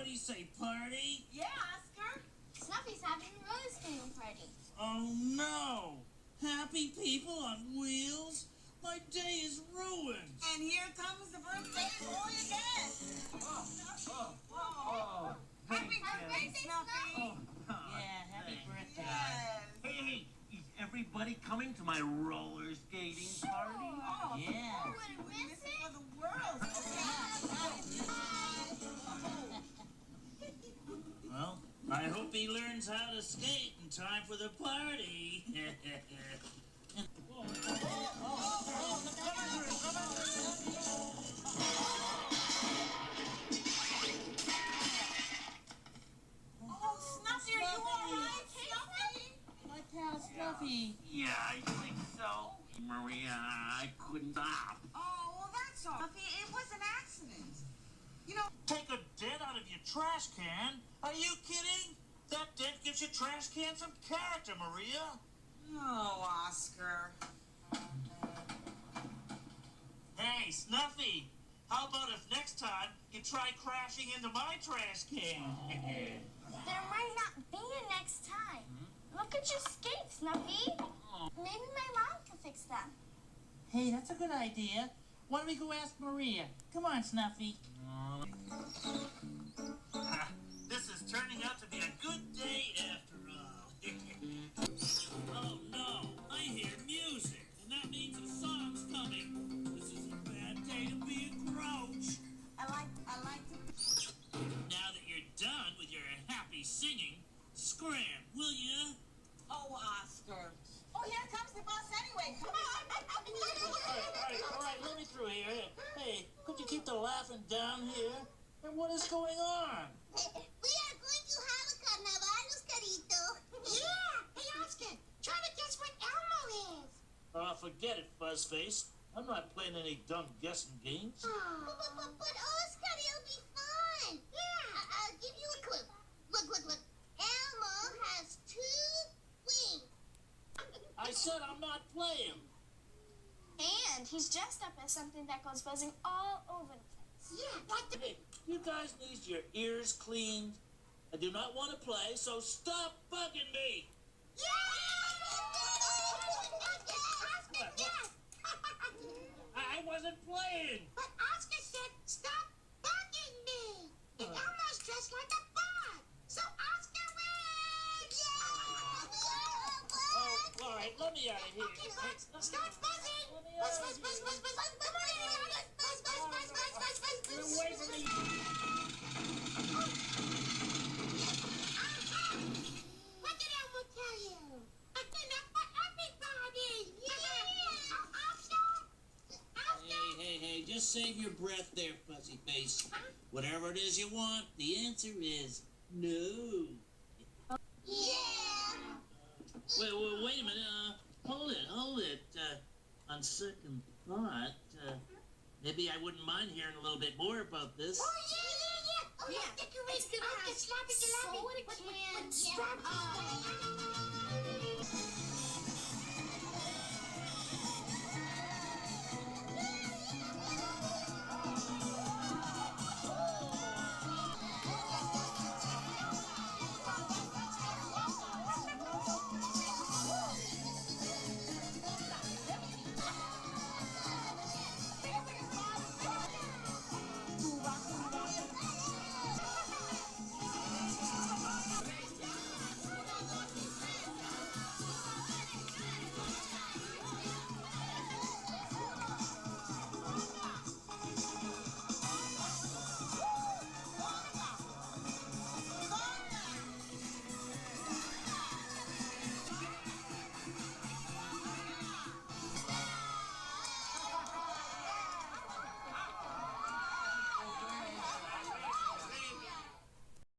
Everybody say party. Yeah, Oscar. Snuffy's having a roller skating party. Oh no! Happy people on wheels? My day is ruined. And here comes the birthday boy again. Happy birthday, Snuffy. Yeah, happy birthday. Yes. Hey, is everybody coming to my roller skating party? Oh, Yeah. I wouldn't miss it for the world. Well, I hope he learns how to skate in time for the party. Oh, Snuffy, are you all right? Snuffy? My pal Snuffy. Yeah, I think so. Maria, I couldn't stop. Oh, well, that's all. Snuffy, it was an accident. You know, Take a dent out of your trash can? Are you kidding? That dent gives your trash can some character, Maria. oh, Oscar. Hey, Snuffy, how about if next time you try crashing into my trash can? There might not be a next time. Look at your skates, Snuffy. Maybe my mom can fix them. Hey, that's a good idea. Why don't we go ask Maria? Come on, Snuffy. This is turning out to be a good day after all. Oh no, I hear music, and that means a song's coming. This is a bad day to be a grouch. I like to... Now that you're done with your happy singing, scram, will you? Oh, Oscar. Oh, here comes the bus anyway. Come on. All right, let me through here. Hey, could you keep the laughing down here? And what is going on? We are going to have a carnaval, Oscarito. Yeah. Hey, Oscar, try to guess what Elmo is. Oh, forget it, Fuzzface. I'm not playing any dumb guessing games. But Oscar, it'll be fun. Yeah. I'll give you a clue. Look. Elmo has 2 wings. I said I'm not playing. And he's dressed up as something that goes buzzing all over the place. Yeah, Hey, you guys need your ears cleaned. I do not want to play, so stop bugging me. I wasn't playing. But Oscar said, stop bugging me. And Elmo's dressed like a bug. So Oscar wins! Oh, all right, let me out of here. Okay, start buzzing. Buzz. You're away from me. What did Elmo tell you? A dinner for everybody. Yeah. Oscar. Hey, just save your breath there, Fuzzy Face. Whatever it is you want, the answer is no. Yeah. Wait a minute. Hold it. On second thought, maybe I wouldn't mind hearing a little bit more about this. Oh, yeah. Oh, yeah. Decorate. It's gonna have so it can.